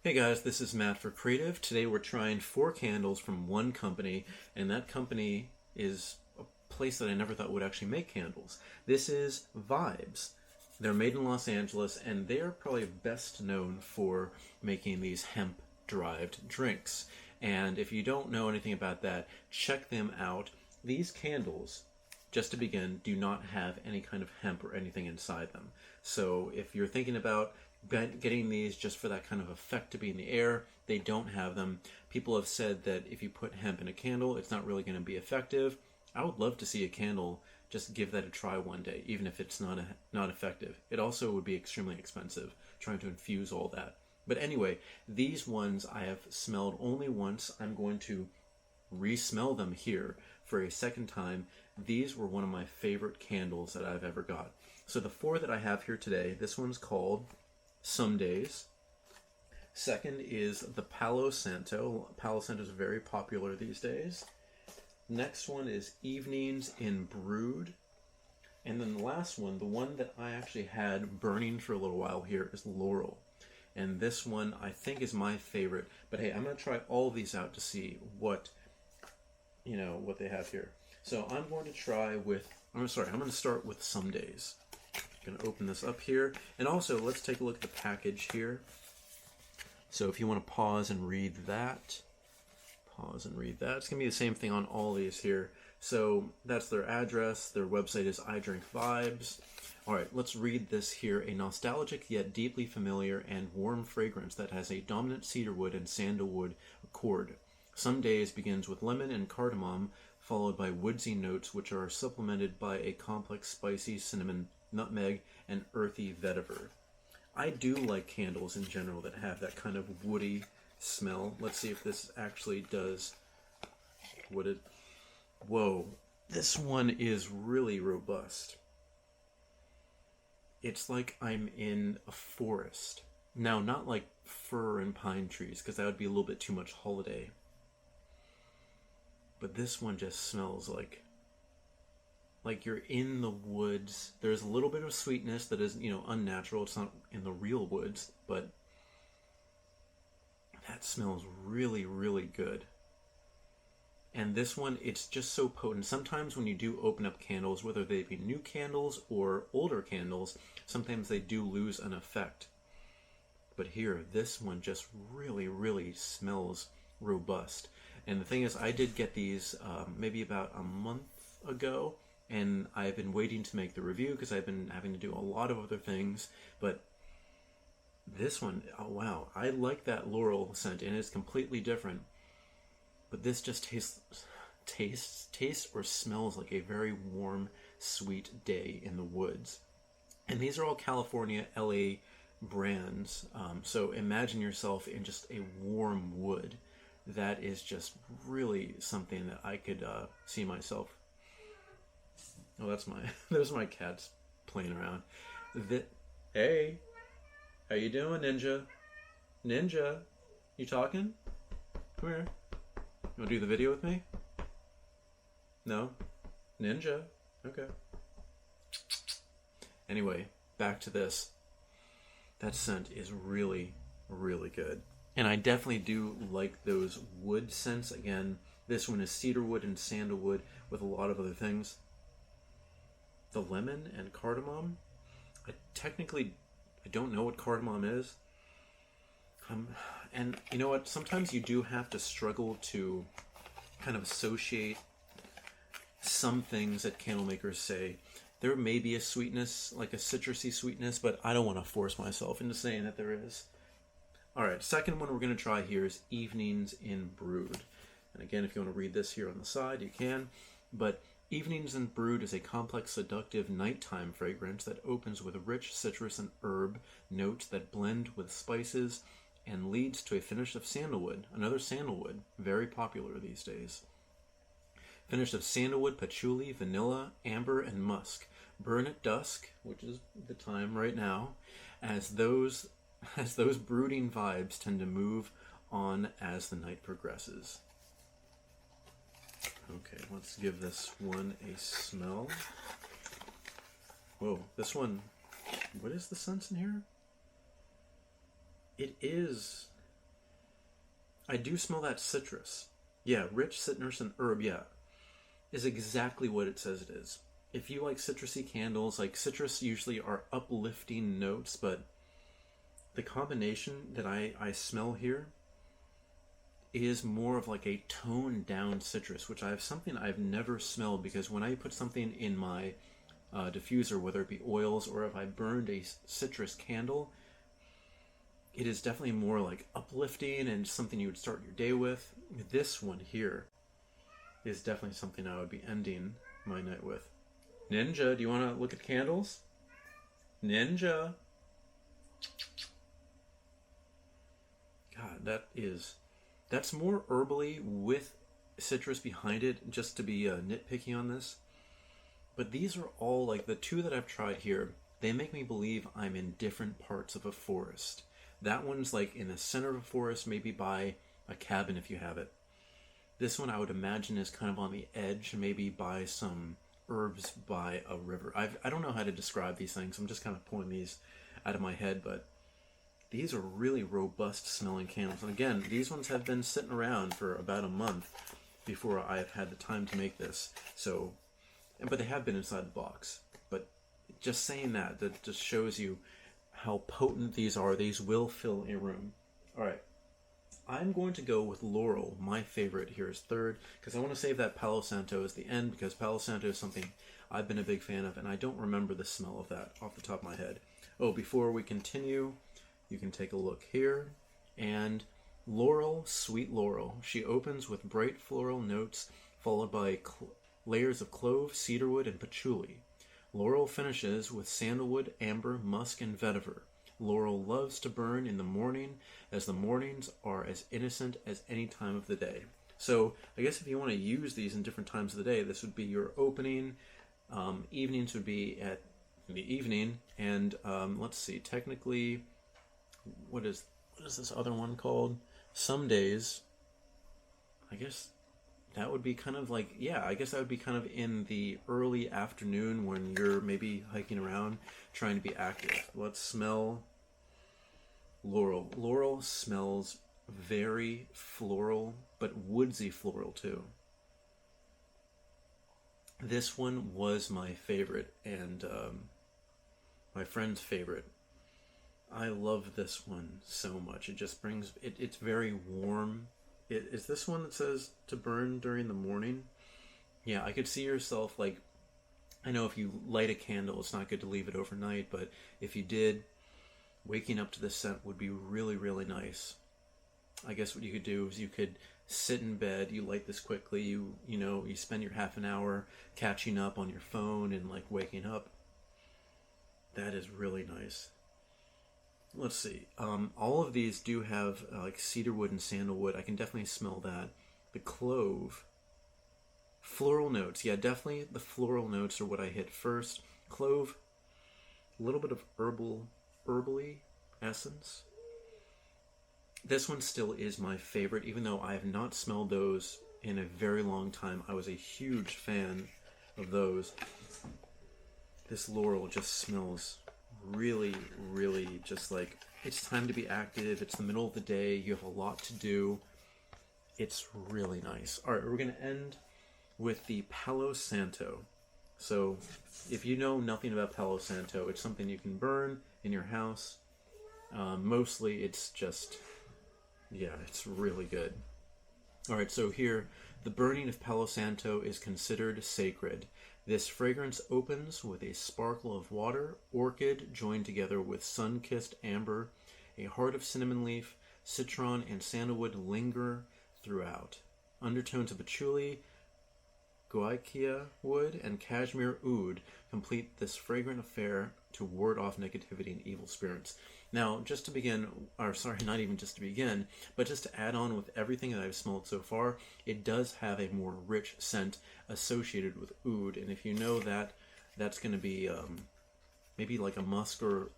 Hey guys, this is Matt for Creative. Today we're trying 4 candles from one company, and that company is a place that I never thought would actually make candles. This is VYBES. They're made in Los Angeles, and they're probably best known for making these hemp-derived drinks. And if you don't know anything about that, check them out. These candles, just to begin, do not have any kind of hemp or anything inside them. So if you're thinking about getting these just for that kind of effect to be in the air, they don't have them. People have said that if you put hemp in a candle, it's not really going to be effective. I would love to see a candle just give that a try one day, even if it's not effective. It also would be extremely expensive trying to infuse all that. But anyway, these ones I have smelled only once. I'm going to re-smell them here for a second time. These were one of my favorite candles that I've ever got. So the 4 that I have here today, this one's called Some Days. Second is the Palo Santo. Palo Santo is very popular these days. Next one is Evenings in Brewed. And then the last one, the one that I actually had burning for a little while here, is Laurel. And this one I think is my favorite. But hey, I'm going to try all of these out to see what they have here. So I'm going to try with, I'm going to start with Some Days. I'm going to open this up here. And also, let's take a look at the package here. So if you want to pause and read that, it's going to be the same thing on all these here. So that's their address. Their website is I Drink Vibes. All right, let's read this here. A nostalgic yet deeply familiar and warm fragrance that has a dominant cedarwood and sandalwood accord. Some Days begins with lemon and cardamom, followed by woodsy notes which are supplemented by a complex spicy cinnamon, nutmeg, and earthy vetiver. I do like candles in general that have that kind of woody smell. Let's see if this actually does what it... Whoa, this one is really robust. It's like I'm in a forest. Now, not like fir and pine trees, because that would be a little bit too much holiday. But this one just smells like you're in the woods. There's a little bit of sweetness that is, unnatural. It's not in the real woods, but that smells really, really good. And this one, it's just so potent. Sometimes when you do open up candles, whether they be new candles or older candles, sometimes they do lose an effect. But here, this one just really, really smells robust. And the thing is, I did get these maybe about a month ago, and I've been waiting to make the review because I've been having to do a lot of other things. But this one, oh wow, I like that Laurel scent, and it's completely different. But this just tastes or smells like a very warm, sweet day in the woods. And these are all California, LA brands. So imagine yourself in just a warm wood. That is just really something that I could see myself. Oh, those are my cats playing around. Hey, how you doing, Ninja? Ninja, you talking? Come here. You want to do the video with me? No? Ninja? Okay. Anyway, back to this. That scent is really, really good. And I definitely do like those wood scents. Again, this one is cedarwood and sandalwood with a lot of other things. The lemon and cardamom. I don't know what cardamom is. And you know what? Sometimes you do have to struggle to kind of associate some things that candle makers say. There may be a sweetness, like a citrusy sweetness, but I don't want to force myself into saying that there is. Alright, second one we're going to try here is Evenings in Brewed. And again, if you want to read this here on the side, you can. But Evenings in Brewed is a complex, seductive nighttime fragrance that opens with rich citrus and herb notes that blend with spices and leads to a finish of sandalwood, another sandalwood, very popular these days. Finish of sandalwood, patchouli, vanilla, amber, and musk. Burn at dusk, which is the time right now, as those brooding vibes tend to move on as the night progresses. Okay, let's give this one a smell. Whoa, this one, what is the scent in here? It is I do smell that citrus. Yeah, rich citrus and herb, yeah, is exactly what it says it is. If you like citrusy candles, like citrus usually are uplifting notes, but the combination that I smell here is more of like a toned down citrus, which I have something I've never smelled, because when I put something in my diffuser, whether it be oils or if I burned a citrus candle, it is definitely more like uplifting and something you would start your day with. This one here is definitely something I would be ending my night with. Ninja, do you want to look at candles? Ninja. God, that's more herbally with citrus behind it, just to be nitpicky on this. But these are all, like, the two that I've tried here, they make me believe I'm in different parts of a forest. That one's like in the center of a forest, maybe by a cabin if you have it. This one I would imagine is kind of on the edge, maybe by some herbs by a river. I don't know how to describe these things. I'm just kind of pulling these out of my head, but these are really robust smelling candles. And again, these ones have been sitting around for about a month before I've had the time to make this. So, but they have been inside the box. But just saying that just shows you how potent these are. These will fill a room. All right. I'm going to go with Laurel. My favorite here is third, because I want to save that Palo Santo as the end, because Palo Santo is something I've been a big fan of, and I don't remember the smell of that off the top of my head. Oh, before we continue, you can take a look here. And Laurel, Sweet Laurel. She opens with bright floral notes, followed by layers of clove, cedarwood, and patchouli. Laurel finishes with sandalwood, amber, musk, and vetiver. Laurel loves to burn in the morning, as the mornings are as innocent as any time of the day. So I guess if you want to use these in different times of the day, this would be your opening. Evenings would be at the evening, and let's see, technically, what is this other one called? Some days, I guess that would be kind of like, yeah, I guess that would be kind of in the early afternoon when you're maybe hiking around trying to be active. Let's smell Laurel. Laurel smells very floral, but woodsy floral too. This one was my favorite, and my friend's favorite. I love this one so much. It just brings, it's very warm. Is this one that says to burn during the morning? Yeah, I could see yourself, like, I know if you light a candle, it's not good to leave it overnight, but if you did, waking up to this scent would be really, really nice. I guess what you could do is you could sit in bed, you light this quickly, you spend your half an hour catching up on your phone and, like, waking up. That is really nice. Let's see. All of these do have like cedarwood and sandalwood. I can definitely smell that. The clove. Floral notes. Yeah, definitely the floral notes are what I hit first. Clove. A little bit of herbally essence. This one still is my favorite, even though I have not smelled those in a very long time. I was a huge fan of those. This Laurel just smells really, really just like it's time to be active. It's the middle of the day. You have a lot to do. It's really nice. All right, we're going to end with the Palo Santo. So if you know nothing about Palo Santo, it's something you can burn in your house. Mostly it's just, yeah, it's really good. All right, so here, the burning of Palo Santo is considered sacred. This fragrance opens with a sparkle of water, orchid joined together with sun-kissed amber, a heart of cinnamon leaf, citron, and sandalwood linger throughout. Undertones of patchouli, guaiaca wood, and cashmere oud complete this fragrant affair to ward off negativity and evil spirits. Now, just to begin, or sorry, not even just to begin, but just to add on with everything that I've smelled so far, it does have a more rich scent associated with oud, and if you know that, that's going to be maybe like a musk or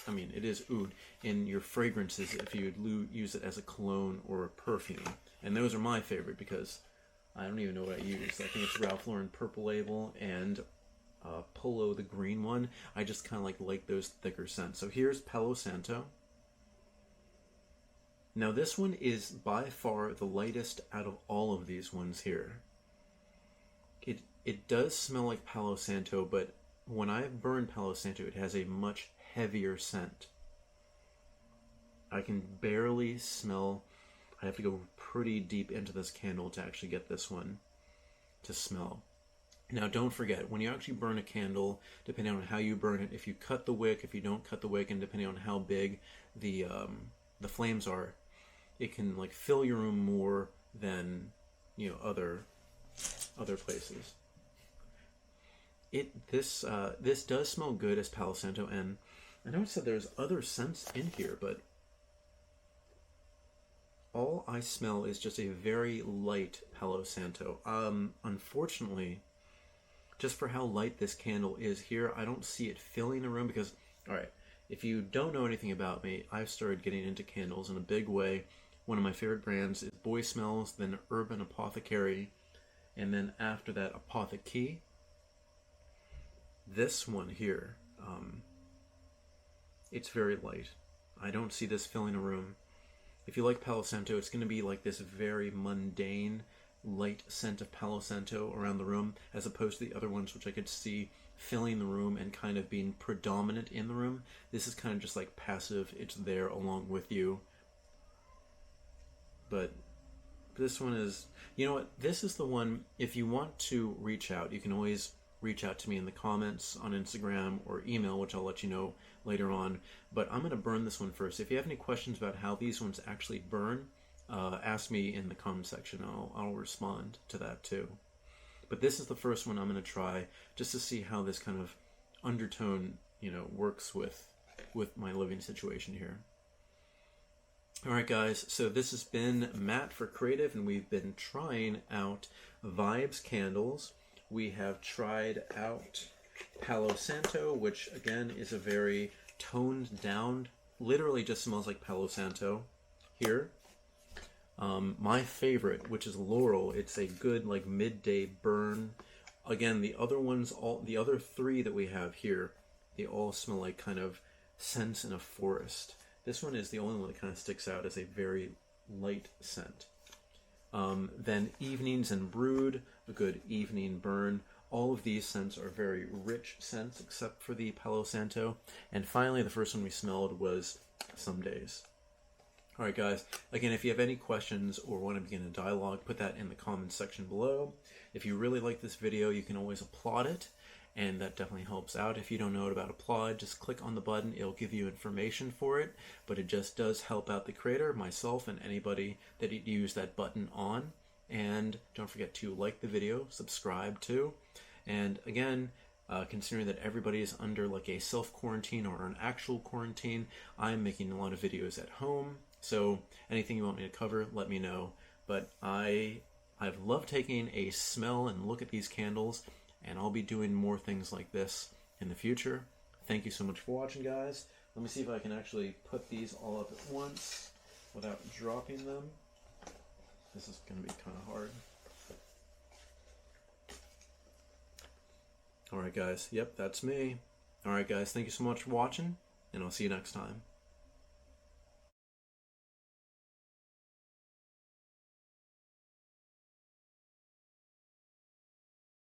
I mean, it is oud in your fragrances if you would use it as a cologne or a perfume. And those are my favorite because I don't even know what I use. I think it's Ralph Lauren Purple Label and Polo, the green one. I just kind of like those thicker scents. So here's Palo Santo. Now this one is by far the lightest out of all of these ones here. It does smell like Palo Santo, but when I've burned Palo Santo, it has a much heavier scent. I can barely smell. I have to go pretty deep into this candle to actually get this one to smell. Now don't forget, when you actually burn a candle, depending on how you burn it, if you cut the wick, if you don't cut the wick, and depending on how big the flames are, it can like fill your room more than, you know, other places. This does smell good as Palo Santo, and I noticed that there's other scents in here, but all I smell is just a very light Palo Santo. Unfortunately, just for how light this candle is here, I don't see it filling the room because, all right, if you don't know anything about me, I've started getting into candles in a big way. One of my favorite brands is Boy Smells, then Urban Apothecary, and then after that, Apothecary. This one here, it's very light. I don't see this filling a room. If you like Palo Santo, it's going to be like this very mundane, light scent of Palo Santo around the room, as opposed to the other ones which I could see filling the room and kind of being predominant in the room. This is kind of just like passive. It's there along with you. But this one is, you know what, this is the one, if you want to reach out, you can always reach out to me in the comments on Instagram or email, which I'll let you know later on. But I'm going to burn this one first. If you have any questions about how these ones actually burn, ask me in the comment section. I'll respond to that too. But this is the first one I'm going to try just to see how this kind of undertone, you know, works with my living situation here. Alright guys, so this has been Matt for Creative, and we've been trying out VYBES Candles. We have tried out Palo Santo, which again is a very toned down, literally just smells like Palo Santo here. My favorite, which is Laurel, it's a good like midday burn. Again, the other ones, the other three that we have here, they all smell like kind of scents in a forest. This one is the only one that kind of sticks out as a very light scent. Then Evenings and Brewed, a good evening burn. All of these scents are very rich scents except for the Palo Santo. And finally, the first one we smelled was Some Days. Alright guys, again, if you have any questions or want to begin a dialogue, put that in the comments section below. If you really like this video, you can always applaud it, and that definitely helps out. If you don't know about applaud, just click on the button. It'll give you information for it, but it just does help out the creator, myself, and anybody that use that button on. And don't forget to like the video, subscribe too. And again, considering that everybody is under like a self-quarantine or an actual quarantine, I'm making a lot of videos at home. So anything you want me to cover, let me know. But I've loved taking a smell and look at these candles, and I'll be doing more things like this in the future. Thank you so much for watching, guys. Let me see if I can actually put these all up at once without dropping them. This is going to be kind of hard. Alright guys, yep, that's me. Alright guys, thank you so much for watching, and I'll see you next time.